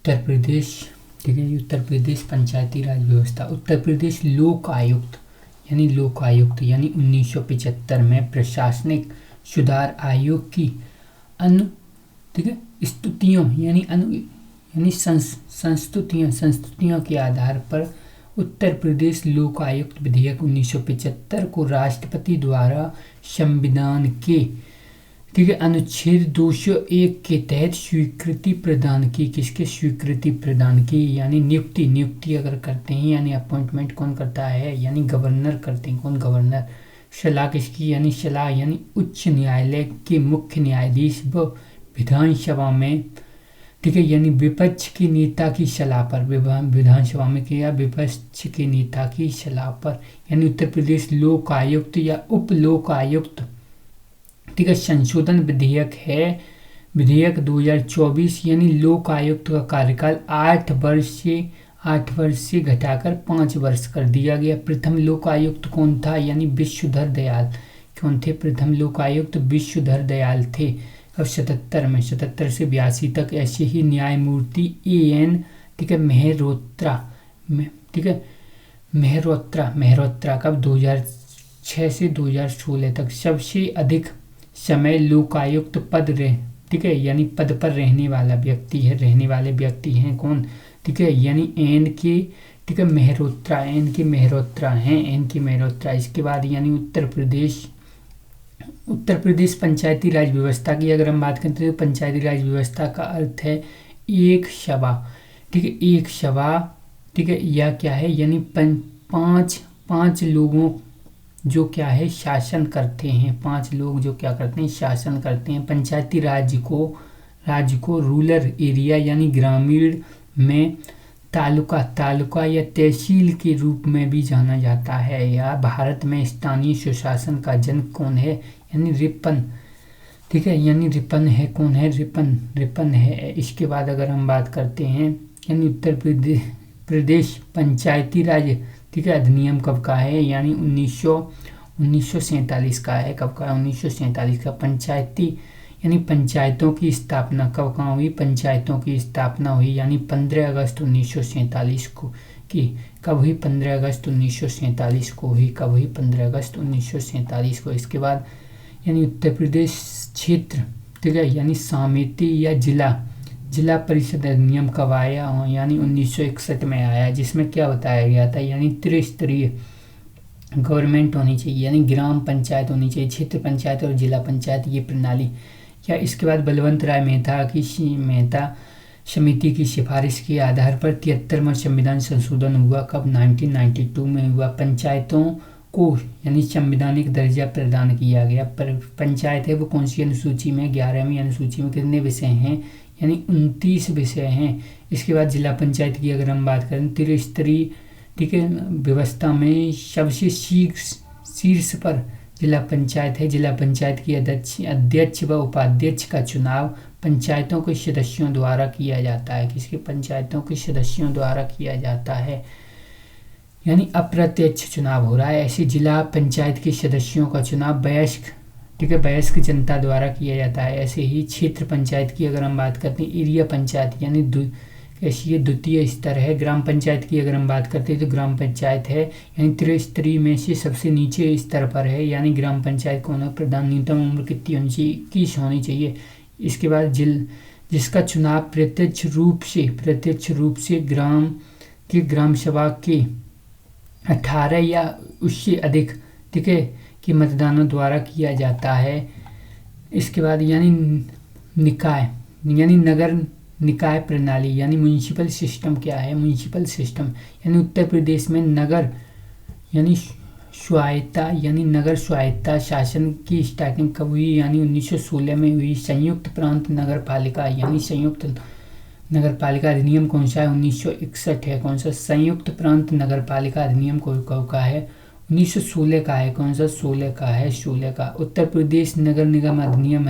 उत्तर प्रदेश, ठीक है, उत्तर प्रदेश पंचायती राज व्यवस्था। उत्तर प्रदेश लोक आयुक्त यानी 1975 में प्रशासनिक सुधार आयोग की ठीक है स्तुतियों यानी संस्तुतियों के आधार पर उत्तर प्रदेश लोक आयुक्त विधेयक 1975 को राष्ट्रपति द्वारा संविधान के, ठीक है, अनुच्छेद 201 के तहत स्वीकृति प्रदान की। किसके स्वीकृति प्रदान की? यानी नियुक्ति अगर करते हैं, यानी अपॉइंटमेंट कौन करता है? यानी गवर्नर करते हैं। कौन? गवर्नर। सलाह किसकी? यानी उच्च न्यायालय के मुख्य न्यायाधीश व विधानसभा में, ठीक है, यानी विपक्ष के नेता की सलाह पर, विधानसभा में किया विपक्ष के नेता की सलाह पर। यानी उत्तर प्रदेश लोक आयुक्त या उप लोक आयुक्त, ठीक है, संशोधन विधेयक है विधेयक 2024। यानी लोक आयुक्त का कार्यकाल 8 वर्ष से घटाकर 5 वर्ष कर दिया गया। प्रथम लोक आयुक्त कौन था? यानी विश्वधर दयाल। कौन थे? प्रथम लोक आयुक्त विश्वधर दयाल थे। अब 77 से 82 तक ऐसे ही न्यायमूर्ति AN, ठीक है, मेहरोत्रा, ठीक है, मेहरोत्रा कब? 2006 से 2016 तक। सबसे अधिक समय लोकायुक्त पद ठीक है, यानी पद पर रहने वाले व्यक्ति हैं कौन? ठीक है, यानी एन के, ठीक है, मेहरोत्रा हैं। इसके बाद यानी उत्तर प्रदेश पंचायती राज व्यवस्था की अगर हम बात करते हैं तो पंचायती राज व्यवस्था का अर्थ है एक सभा, ठीक है, एक सभा, ठीक है, या क्या है? यानी पांच लोगों जो क्या है शासन करते हैं। 5 लोग जो क्या करते हैं? शासन करते हैं। पंचायती राज्य को रूरल एरिया यानी ग्रामीण में तालुका या तहसील के रूप में भी जाना जाता है। या भारत में स्थानीय सुशासन का जनक कौन है? यानी रिपन, ठीक है, यानी रिपन है। कौन है? रिपन है। इसके बाद अगर हम बात करते हैं यानी उत्तर प्रदेश पंचायती राज, ठीक है, अधिनियम कब का है? यानी 1947 का है। कब का? 1947 का। पंचायती यानी पंचायतों की स्थापना कब कहाँ हुई? पंचायतों की स्थापना हुई यानी 15 अगस्त 1947 को की। कब हुई? 15 अगस्त 1947 को हुई। कब हुई? 15 अगस्त 1947 को। इसके बाद यानी उत्तर प्रदेश क्षेत्र, ठीक है, यानी समिति या जिला परिषद अधिनियम कब आया? यानी 1961 में आया, जिसमें क्या बताया गया था? यानी त्रिस्तरीय गवर्नमेंट होनी चाहिए, यानी ग्राम पंचायत होनी चाहिए, क्षेत्र पंचायत और जिला पंचायत, ये प्रणाली। या इसके बाद बलवंत राय मेहता समिति की सिफारिश के आधार पर 73वां संविधान संशोधन हुआ। कब? 1992 में हुआ। पंचायतों को यानी संवैधानिक दर्जा प्रदान किया गया। पर पंचायत है वो कौन सी अनुसूची में? 11वीं अनुसूची में। कितने विषय हैं? यानी 29 विषय हैं। इसके बाद जिला पंचायत की अगर हम बात करें त्रिस्तरीय, ठीक है, व्यवस्था में सबसे शीर्ष पर जिला पंचायत है। जिला पंचायत की अध्यक्ष व उपाध्यक्ष का चुनाव पंचायतों के सदस्यों द्वारा किया जाता है। किसके? पंचायतों के सदस्यों द्वारा किया जाता है, यानी अप्रत्यक्ष चुनाव हो रहा है। ऐसे जिला पंचायत के सदस्यों का चुनाव वयस्क, ठीक है, वयस्क जनता द्वारा किया जाता है। ऐसे ही क्षेत्र पंचायत की अगर हम बात करते हैं, एरिया पंचायत यानी कैसी है? द्वितीय स्तर है। ग्राम पंचायत की अगर हम बात करते हैं तो ग्राम पंचायत है यानी त्रिस्तरीय में से सबसे नीचे स्तर पर है। यानी ग्राम पंचायत को प्रधान न्यूनतम उम्र कितनी होनी चाहिए? 21 होनी चाहिए। इसके बाद जिसका चुनाव प्रत्यक्ष रूप से ग्राम सभा के 18 या उससे अधिक, ठीक है, कि मतदानों द्वारा किया जाता है। इसके बाद यानी निकाय यानी नगर निकाय प्रणाली यानी म्युनिसिपल सिस्टम क्या है? म्युनिसिपल सिस्टम यानी उत्तर प्रदेश में नगर स्वायत्ता शासन की स्टार्टिंग कब हुई? यानी 1916 में हुई। संयुक्त प्रांत नगर पालिका यानी संयुक्त नगर पालिका अधिनियम कौन सा है? 1961 है। कौन सा? संयुक्त प्रांत नगर पालिका अधिनियम कब का है? 1916 का है। कौन सा? 16 का है। 16 का। उत्तर प्रदेश नगर निगम अधिनियम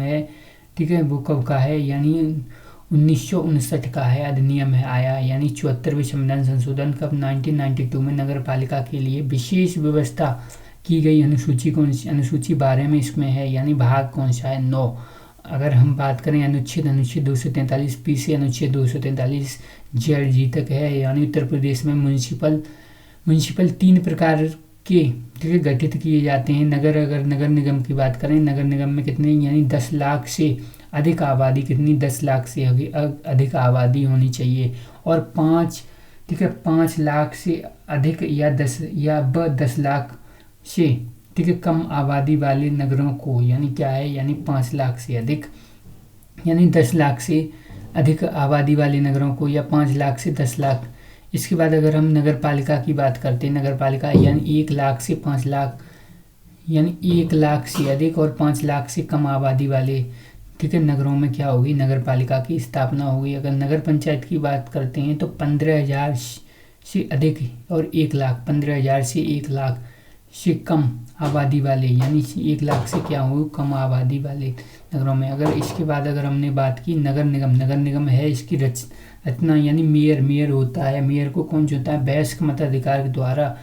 है, ठीक है, वो कब का है? यानी 1959 का है, अधिनियम है आया। यानी 74वें संविधान संशोधन कब? 1992 में। नगर पालिका के लिए विशेष व्यवस्था की गई अनुसूची कौन सी? अनुसूची 12 में इसमें है, यानी भाग कौन सा है? 9। अगर हम बात करें अनुच्छेद 243 पी से अनुच्छेद 243 जेड जी तक है, यानी उत्तर प्रदेश में म्यूनिसिपल 3 प्रकार के ठीक है गठित किए जाते हैं। अगर नगर निगम की बात करें, नगर निगम में कितने, यानी 10 लाख से अधिक आबादी, कितनी, 10 लाख से अधिक आबादी होनी चाहिए। और 5 लाख से अधिक या 10 लाख से ठीक है कम आबादी वाले नगरों को, यानी क्या है, यानी 5 लाख से अधिक, यानी 10 लाख से अधिक आबादी वाले नगरों को, या 5 लाख से 10 लाख। इसके बाद अगर हम नगर पालिका की बात करते हैं, नगर पालिका यानी 1 लाख से 5 लाख, यानी 1 लाख से अधिक और 5 लाख से कम आबादी वाले ठीक है नगरों में क्या होगी, नगर पालिका की स्थापना होगी। अगर नगर पंचायत की बात करते हैं तो 15,000 से अधिक और 1 लाख, 15,000 से 1 लाख से कम आबादी वाले, यानी 1 लाख से क्या हो कम आबादी वाले नगरों में। अगर इसके बाद अगर हमने बात की नगर निगम है, इसकी रचना यानी मेयर होता है। मेयर को कौन चुनता है, वयस्क मताधिकार द्वारा,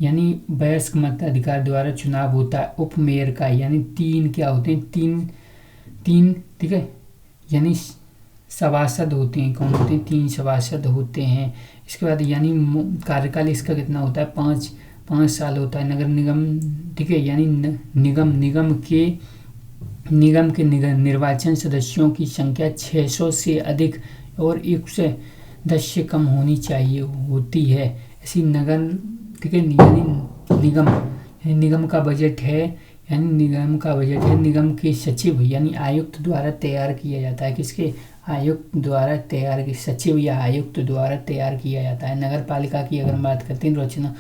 यानी वयस्क मताधिकार द्वारा चुनाव होता है। उप मेयर का, यानी 3 क्या होते हैं, तीन ठीक है, यानी सभासद होते हैं। कौन होते हैं, 3 सभासद होते हैं। इसके बाद यानी कार्यकाल इसका कितना होता है, 5 साल होता है। नगर निगम ठीक है, यानी निगम के निर्वाचन सदस्यों की संख्या 600 से अधिक और 110 से कम होनी चाहिए होती है। ऐसी नगर ठीक है, यानी निगम का बजट है, निगम के सचिव यानी आयुक्त द्वारा तैयार किया जाता है। किसके, आयुक्त द्वारा तैयार, सचिव या आयुक्त द्वारा तैयार किया जाता है। नगर पालिका की अगर हम बात करते हैं रचना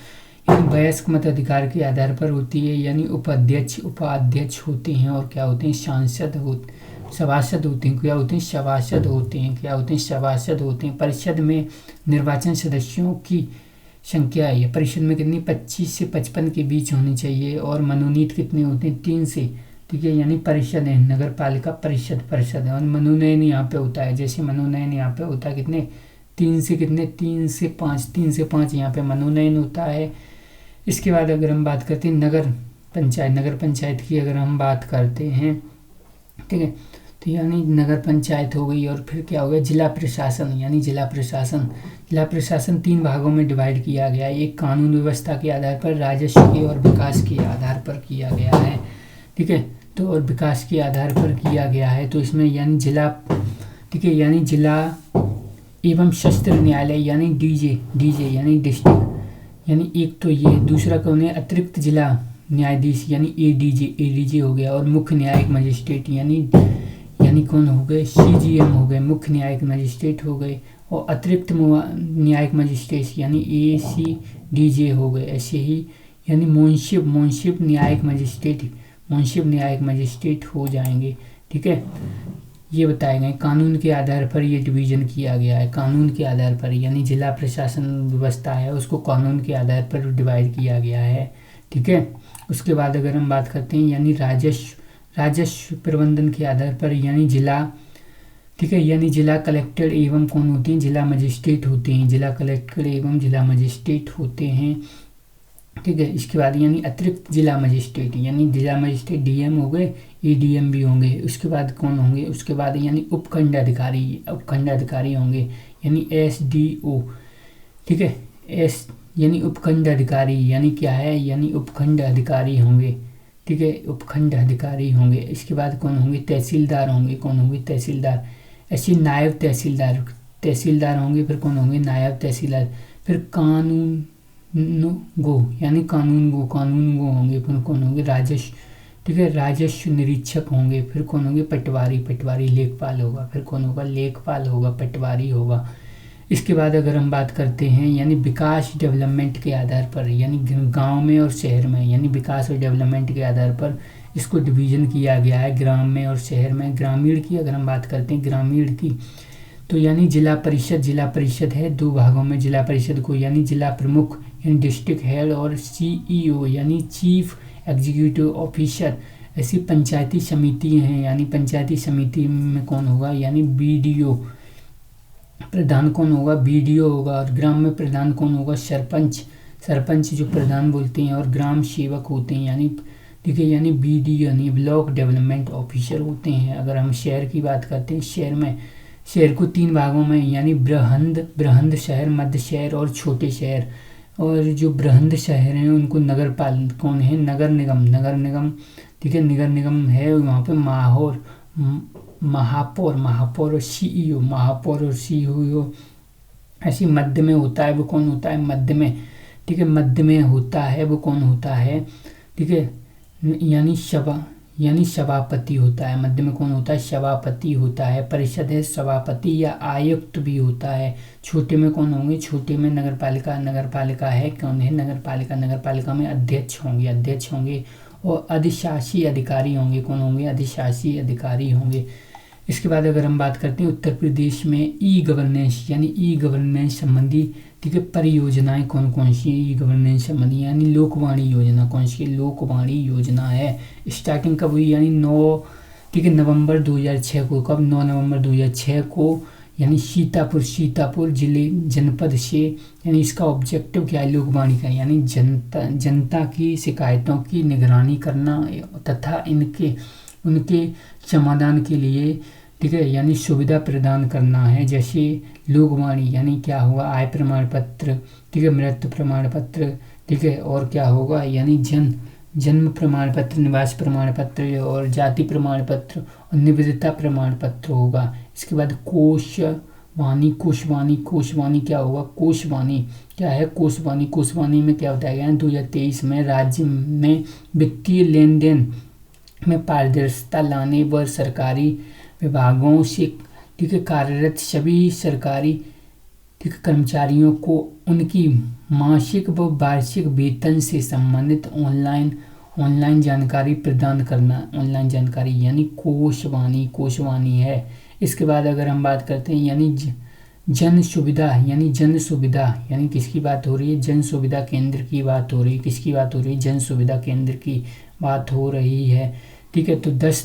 यानी वयस्क मताधिकार के आधार पर होती है, यानी उपाध्यक्ष होते हैं और क्या होते हैं, सभासद होते हैं। क्या होते हैं, सभासद होते हैं। परिषद में निर्वाचन सदस्यों की संख्या है, परिषद में कितनी, 25 से 55 के बीच होनी चाहिए। और मनोनीत कितने होते हैं, 3 से ठीक है, यानी परिषद है, नगर पालिका परिषद है। और मनोनयन यहाँ पे होता है, जैसे मनोनयन यहाँ पे होता है कितने, 3 से 5 यहाँ पे मनोनयन होता है। इसके बाद अगर हम बात करते हैं नगर पंचायत की अगर हम बात करते हैं ठीक है, तो यानी नगर पंचायत हो गई। और फिर क्या हो गया, जिला प्रशासन, यानी जिला प्रशासन 3 भागों में डिवाइड किया गया है। एक कानून व्यवस्था के आधार पर, राजस्व के और विकास के आधार पर किया गया है ठीक है, तो और विकास के आधार पर किया गया है। तो इसमें यानी जिला ठीक है, यानी जिला एवं सत्र न्यायालय यानी डीजे यानी डिस्ट्रिक्ट, यानी एक तो ये, दूसरा कौन है, अतिरिक्त जिला न्यायाधीश यानी एडीजे हो गया। और मुख्य न्यायिक मजिस्ट्रेट यानी कौन हो गए, सीजीएम हो गए, मुख्य न्यायिक मजिस्ट्रेट हो गए। और अतिरिक्त न्यायिक मजिस्ट्रेट यानी एसीडीजे हो गए। ऐसे ही यानी मुंसिफ न्यायिक मजिस्ट्रेट हो जाएंगे ठीक है। ये बताए गए कानून के आधार पर ये डिवीजन किया गया है, कानून के आधार पर, यानी जिला प्रशासन व्यवस्था है उसको कानून के आधार पर डिवाइड किया गया है ठीक है। उसके बाद अगर हम बात करते हैं यानी राजस्व प्रबंधन के आधार पर, यानी जिला ठीक है, यानी जिला कलेक्टर एवं कौन होते हैं, जिला मजिस्ट्रेट होते हैं, जिला कलेक्टर एवं जिला मजिस्ट्रेट होते हैं ठीक है। इसके बाद यानी अतिरिक्त जिला मजिस्ट्रेट, यानी जिला मजिस्ट्रेट डीएम हो गए, एडीएम भी होंगे। उसके बाद कौन होंगे, उसके बाद यानी उपखंड अधिकारी होंगे, यानी एसडीओ ठीक है, यानी उपखंड अधिकारी, यानी क्या है, यानी उपखंड अधिकारी होंगे ठीक है, उपखंड अधिकारी होंगे। इसके बाद कौन होंगे, तहसीलदार होंगे, कौन होंगे, तहसीलदार। ऐसे नायब तहसीलदार होंगे, फिर कौन होंगे, नायब तहसीलदार। फिर कानून गो होंगे, फिर कौन होंगे, राजस्व ठीक है, राजस्व निरीक्षक होंगे। फिर कौन होंगे, पटवारी लेखपाल होगा। फिर कौन होगा, लेखपाल होगा, पटवारी होगा। इसके बाद अगर हम बात करते हैं यानी विकास डेवलपमेंट के आधार पर, यानी गांव में और शहर में, यानी विकास और डेवलपमेंट के आधार पर इसको डिवीजन किया गया है, ग्राम में और शहर में। ग्रामीण की अगर हम बात करते हैं, ग्रामीण की तो यानी जिला परिषद है 2 भागों में। जिला परिषद को यानी जिला प्रमुख यानी डिस्ट्रिक्ट हेड और सीईओ यानी चीफ एग्जीक्यूटिव ऑफिसर। ऐसी पंचायती समिति हैं, यानी पंचायती समिति में कौन होगा, यानी बीडीओ प्रधान कौन होगा, बीडीओ होगा। और ग्राम में प्रधान कौन होगा, सरपंच जो प्रधान बोलते हैं। और ग्राम सेवक होते हैं, यानी ठीक है, यानी BD यानी ब्लॉक डेवलपमेंट ऑफिसर होते हैं। अगर हम शहर की बात करते हैं, शहर को 3 भागों में यानी बृहद शहर, मध्य शहर और छोटे शहर। और जो बृहद शहर हैं उनको नगर पालिका कौन है, नगर निगम। ठीक है, नगर निगम है वहाँ पे महापौर और CEO ऐसी मध्य में होता है वो कौन होता है, मध्य में। ठीक है, मध्य में होता है वो कौन होता है, ठीक है, यानी सभापति होता है। मध्य में कौन होता है, सभापति होता है। परिषद है सभापति या आयुक्त भी होता है। छोटे में कौन होंगे, छोटे में नगरपालिका है कौन है, नगरपालिका में अध्यक्ष होंगे और अधिशासी अधिकारी होंगे। कौन होंगे, अधिशासी अधिकारी होंगे। इसके बाद अगर हम बात करते हैं उत्तर प्रदेश में ई गवर्नेंस संबंधी, ठीक है, परियोजनाएं कौन कौन सी ई गवर्नेंस संबंधी, यानी लोकवाणी योजना कौन सी, लोकवाणी योजना है। स्टार्टिंग कब हुई, यानी 9 नवंबर 2006 को। कब, 9 नवंबर 2006 को, यानी सीतापुर जिले जनपद से। यानी इसका ऑब्जेक्टिव क्या है, लोकवाणी का, यानी जनता की शिकायतों की निगरानी करना तथा उनके समाधान के लिए, ठीक है, यानी सुविधा प्रदान करना है। जैसे लोकवाणी यानी क्या होगा, आय प्रमाण पत्र, ठीक है, मृत्यु प्रमाण पत्र, ठीक है, और क्या होगा, यानी जन्म प्रमाण पत्र, निवास प्रमाण पत्र और जाति प्रमाण पत्र और निवृत्ता प्रमाण पत्र होगा। इसके बाद कोषवाणी क्या होगा, कोषवाणी क्या है, कोषवाणी में क्या होता है, 2023 में राज्य में वित्तीय लेन देन में पारदर्शिता लाने व सरकारी विभागों से, ठीक है, कार्यरत सभी सरकारी, ठीक है, कर्मचारियों को उनकी मासिक व वार्षिक वेतन से संबंधित ऑनलाइन जानकारी प्रदान करना। ऑनलाइन जानकारी यानी कोषवाणी है। इसके बाद अगर हम बात करते हैं यानी जन सुविधा यानी किसकी बात हो रही है, जन सुविधा केंद्र की बात हो रही है। किसकी बात हो रही है, जन सुविधा केंद्र की बात हो रही है। ठीक है, तो 10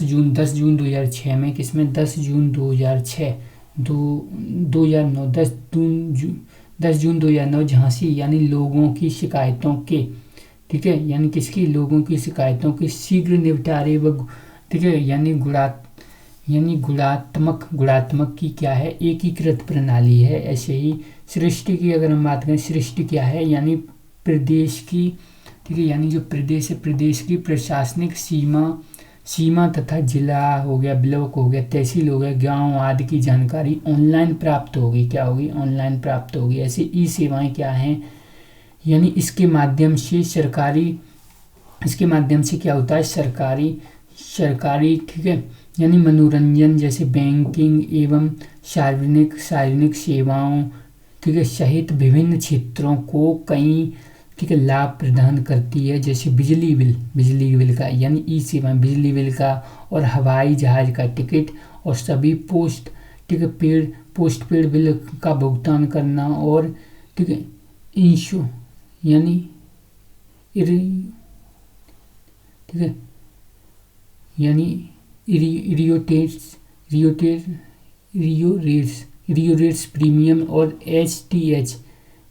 जून 2006 में, किसमें, 10 जून 2006 2009 10 जून 2009 झांसी यानी लोगों की शिकायतों के, ठीक है, यानी किसकी, लोगों की शिकायतों के शीघ्र निपटारे व, ठीक है, यानी गुणात्मक की क्या है, एकीकृत प्रणाली है। ऐसे ही सृष्टि की अगर हम बात करें, सृष्टि क्या है, यानी प्रदेश की, ठीक है, यानी जो प्रदेश है, प्रदेश की प्रशासनिक सीमा तथा जिला हो गया, ब्लॉक हो गया, तहसील हो गया, गांव आदि की जानकारी ऑनलाइन प्राप्त होगी। क्या होगी, ऑनलाइन प्राप्त होगी। ऐसे ई सेवाएं क्या हैं, यानी इसके माध्यम से क्या होता है, सरकारी, ठीक है, यानी मनोरंजन जैसे बैंकिंग एवं सार्वजनिक सेवाओं, ठीक है, सहित विभिन्न क्षेत्रों को कई, ठीक है, लाभ प्रदान करती है। जैसे बिजली बिल का, यानी ई सेवाएं, बिजली बिल का और हवाई जहाज का टिकट और सभी पोस्टपेड बिल का भुगतान करना और, ठीक है, यानी ठीक है, यानी रियो रेट्स प्रीमियम और HTH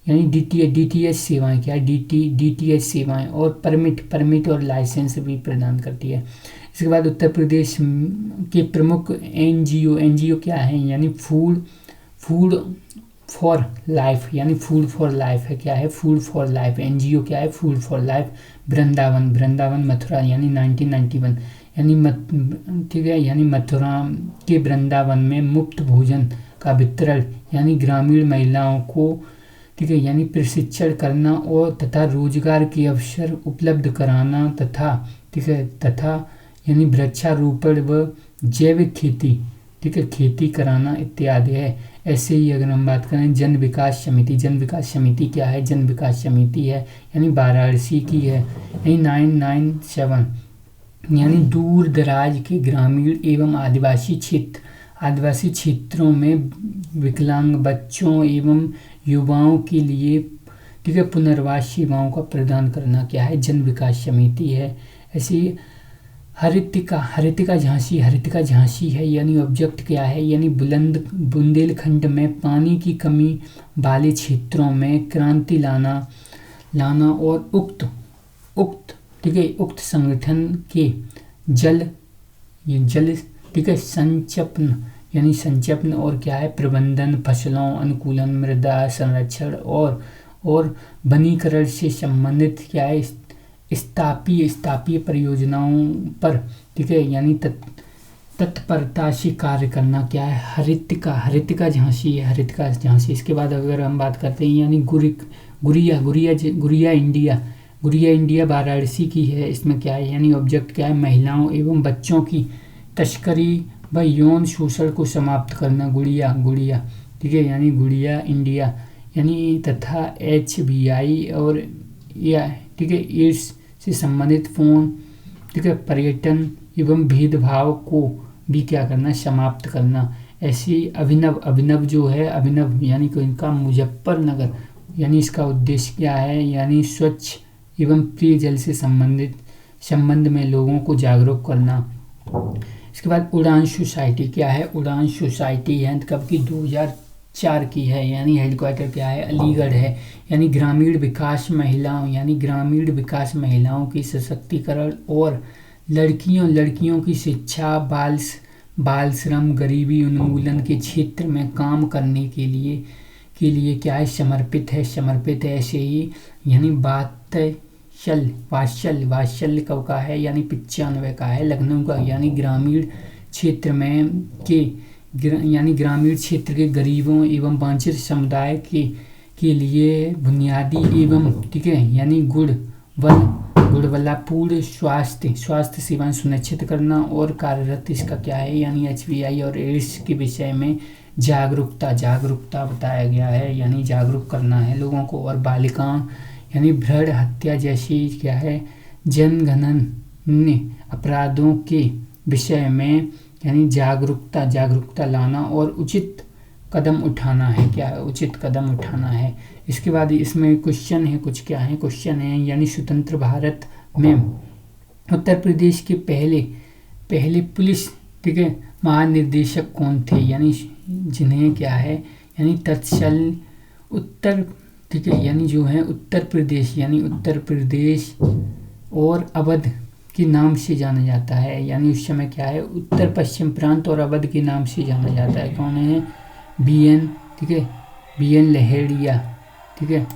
यानी DTH सेवाएं क्या है, DTH सेवाएं और परमिट और लाइसेंस भी प्रदान करती है। इसके बाद उत्तर प्रदेश के प्रमुख NGO क्या है, यानी फूड फॉर लाइफ, यानी फूड फॉर लाइफ है। क्या है, फूड फॉर लाइफ। NGO क्या है, food for life. Vrindavan Mathura यानी 1991, यानी ठीक है, यानी मथुरा के वृंदावन में मुफ्त भोजन का वितरण, यानी ग्रामीण महिलाओं को, ठीक है, यानी प्रशिक्षण करना और तथा रोजगार के अवसर उपलब्ध कराना तथा यानी वृक्षारोपण व जैविक खेती, ठीक है, खेती कराना इत्यादि है। ऐसे ही अगर हम बात करें जन विकास समिति क्या है, जन विकास समिति है, यानी वाराणसी की है, यानी 997, यानी दूर दराज के ग्रामीण एवं आदिवासी क्षेत्रों में विकलांग बच्चों एवं युवाओं के लिए, ठीक है, पुनर्वास सेवाओं का प्रदान करना क्या है, जन विकास समिति है। ऐसे हरितिका झांसी है, यानी ऑब्जेक्ट क्या है, यानी बुंदेलखंड में पानी की कमी वाले क्षेत्रों में क्रांति लाना और उक्त ठीक है, उक्त संगठन के जल ठीक है संचपन यानी संचपन और क्या है प्रबंधन, फसलों अनुकूलन, मृदा संरक्षण और वनीकरण से संबंधित क्या है स्थापीय परियोजनाओं पर ठीक है यानी तत्परता से कार्य करना क्या है हरित का झांसी है, हरित का झांसी। इसके बाद अगर हम बात करते हैं यानी गुड़िया इंडिया वाराणसी की है। इसमें क्या है यानी ऑब्जेक्ट क्या है महिलाओं एवं बच्चों की तस्करी व यौन शोषण को समाप्त करना। गुड़िया ठीक है यानी गुड़िया इंडिया यानी तथा HBI और या ठीक है एड्स से संबंधित फोन ठीक है पर्यटन एवं भेदभाव को भी क्या करना समाप्त करना। ऐसी अभिनव जो है अभिनव यानी कि इनका मुजफ्फरनगर यानी इसका उद्देश्य क्या है यानी स्वच्छ एवं पेय जल से संबंध में लोगों को जागरूक करना। इसके बाद उड़ान सोसाइटी क्या है, उड़ान सोसाइटी है कब की 2004 की है यानी हेडक्वार्टर क्या है अलीगढ़ है। यानी ग्रामीण विकास महिलाओं की सशक्तिकरण और लड़कियों की शिक्षा, बाल श्रम, गरीबी उन्मूलन के क्षेत्र में काम करने के लिए क्या है समर्पित है। ऐसे ही यानी वात्सल्य कब का है यानी 95 का है लखनऊ का। यानी ग्रामीण क्षेत्र के गरीबों एवं वंचित समुदाय के लिए बुनियादी एवं ठीक है यानी गुणवत्तापूर्ण स्वास्थ्य सेवाएं सुनिश्चित करना और कार्यरत इसका क्या है यानी HBI और एड्स के विषय में जागरूकता बताया गया है यानी जागरूक करना है लोगों को। और बालिकाओं यानी भ्रूण हत्या जैसी क्या है जनगणना अपराधों के विषय में यानी जागरूकता लाना और उचित कदम उठाना है। क्या है उचित कदम उठाना है। इसके बाद इसमें क्वेश्चन है कुछ क्या है क्वेश्चन है यानी स्वतंत्र भारत में उत्तर प्रदेश के पहले पुलिस ठीक है महानिदेशक कौन थे यानी जिन्हें क्या है यानी तत्सल उत्तर ठीक है यानी जो है उत्तर प्रदेश और अवध के नाम से जाना जाता है। यानी उस समय क्या है उत्तर पश्चिम प्रांत और अवध के नाम से जाना जाता है। कौन है BN ठीक है BN लहेरिया ठीक है।